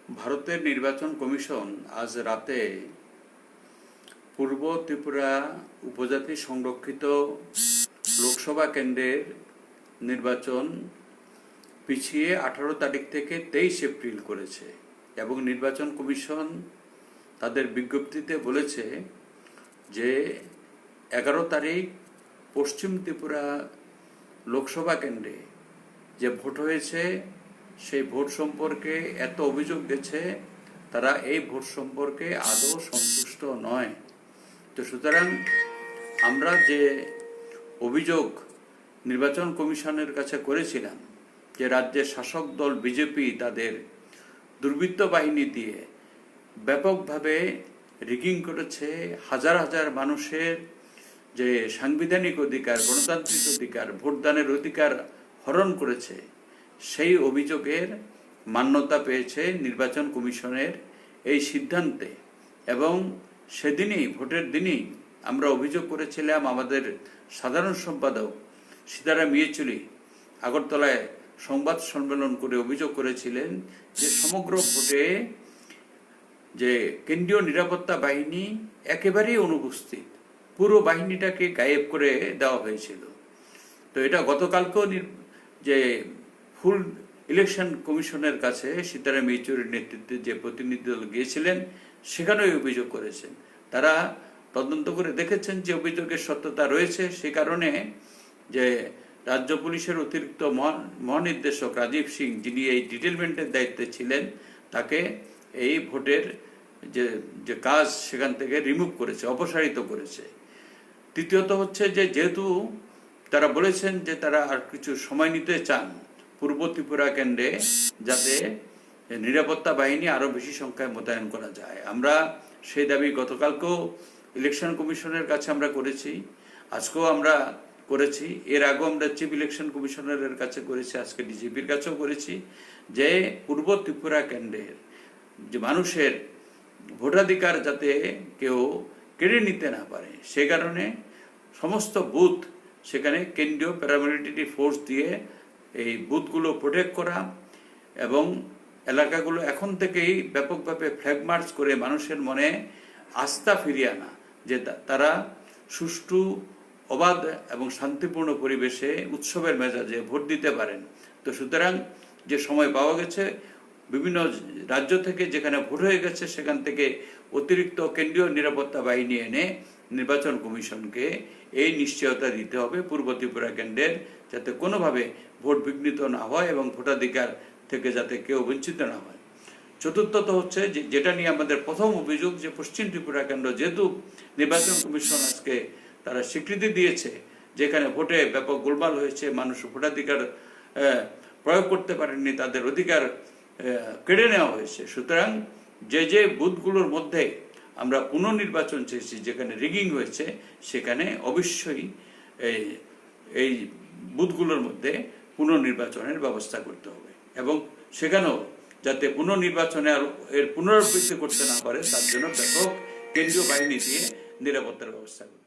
ভারতের নির্বাচন কমিশন আজ রাতে পূর্ব ত্রিপুরা উপজাতি সংরক্ষিত লোকসভা কেন্দ্রের নির্বাচন পিছিয়ে 18 তারিখ থেকে 23 এপ্রিল করেছে এবং নির্বাচন কমিশন তাদের বিজ্ঞপ্তিতে বলেছে যে 11 তারিখ পশ্চিম ত্রিপুরা লোকসভা কেন্দ্রে যে ভোট হয়েছে সেই ভোট সম্পর্কে এত অভিযোগ গেছে, তারা এই ভোট সম্পর্কে আদৌ সন্তুষ্ট নয়। তো সুতরাং আমরা যে অভিযোগ নির্বাচন কমিশনের কাছে করেছিলাম যে রাজ্যের শাসক দল বিজেপি তাদের দুর্বৃত্ত বাহিনী দিয়ে ব্যাপকভাবে রিগিং করেছে, হাজার হাজার মানুষের যে সাংবিধানিক অধিকার, গণতান্ত্রিক অধিকার, ভোটদানের অধিকার হরণ করেছে, সেই অভিযোগের মান্যতা পেয়েছে নির্বাচন কমিশনের এই সিদ্ধান্তে। এবং সেদিনই, ভোটের দিনই আমরা অভিযোগ করেছিলাম, আমাদের সাধারণ সম্পাদক সীতারাম ইয়েচুরি আগরতলায় সংবাদ সম্মেলন করে অভিযোগ করেছিলেন যে সমগ্র ভোটে যে কেন্দ্রীয় নিরাপত্তা বাহিনী একেবারেই অনুপস্থিত, পুরো বাহিনীটাকে গায়েব করে দেওয়া হয়েছিল। তো এটা গতকালকেও যে ফুল ইলেকশন কমিশনের কাছে সীতারাম ইয়েচুরির নেতৃত্বে যে প্রতিনিধি দল গিয়েছিলেন, সেখানেও অভিযোগ করেছেন। তারা তদন্ত করে দেখেছেন যে অভিযোগের সত্যতা রয়েছে। সে কারণে যে রাজ্য পুলিশের অতিরিক্ত মহানির্দেশক রাজীব সিং, যিনি এই ডিটেলমেন্টের দায়িত্বে ছিলেন, তাকে এই ভোটের যে কাজ সেখান থেকে রিমুভ করেছে, অপসারিত করেছে। তৃতীয়ত হচ্ছে যে যেহেতু তারা বলেছেন যে তারা আর কিছু সময় নিতে চান পূর্ব ত্রিপুরা কেন্দ্রে, যাতে নিরাপত্তা বাহিনী আরো বেশি সংখ্যায় মোতায়েন করা যায়। আমরা সেই দাবি গতকালকেও ইলেকশন কমিশনের কাছে আমরা করেছি, আজকেও আমরা করেছি, এর আগেও আমরা চিফ ইলেকশন কমিশনারের কাছে করেছি, আজকে ডিজিপির কাছেও করেছি, যে পূর্ব ত্রিপুরা কেন্দ্রের যে মানুষের ভোটাধিকার যাতে কেউ কেড়ে নিতে না পারে, সে কারণে সমস্ত বুথ সেখানে কেন্দ্রীয় প্যারামিলিটারি ফোর্স দিয়ে এই বুথগুলো প্রোটেক্ট করা এবং এলাকাগুলো এখন থেকেই ব্যাপকভাবে ফ্ল্যাগ মার্চ করে মানুষের মনে আস্থা ফিরিয়ে আনা যে তারা সুষ্ঠু, অবাধ এবং শান্তিপূর্ণ পরিবেশে উৎসবের মেজাজে ভোট দিতে পারেন। তো সুতরাং যে সময় পাওয়া গেছে, বিভিন্ন রাজ্য থেকে যেখানে ভোট হয়ে গেছে সেখান থেকে অতিরিক্ত কেন্দ্রীয় নিরাপত্তা বাহিনী এনে নির্বাচন কমিশনকে এই নিশ্চয়তা দিতে হবে পূর্ব ত্রিপুরা কেন্দ্রের যাতে কোনোভাবে ভোট বিঘ্নিত না হয় এবং ভোটাধিকার থেকে যাতে কেউ বঞ্চিত না হয়। চতুর্থত হচ্ছে যেটা নিয়ে আমাদের প্রথম অভিযোগ, যে পশ্চিম ত্রিপুরা কেন্দ্র যেহেতু নির্বাচন কমিশন আজকে তারা স্বীকৃতি দিয়েছে যেখানে ভোটে ব্যাপক গোলমাল হয়েছে, মানুষ ভোটাধিকার প্রয়োগ করতে পারেননি, তাদের অধিকার কেড়ে নেওয়া হয়েছে। সুতরাং যে বুথগুলোর মধ্যে আমরা পুনর্নির্বাচন চেয়েছি, যেখানে রিগিং হয়েছে, সেখানে অবশ্যই এই বুথগুলোর মধ্যে পুনর্নির্বাচনের ব্যবস্থা করতে হবে এবং সেখানেও যাতে পুনর্নির্বাচনে আর এর পুনরাবৃত্তি করতে না পারে তার জন্য ব্যাপক কেন্দ্রীয় বাহিনী দিয়ে নিরাপত্তার ব্যবস্থা করতে হবে।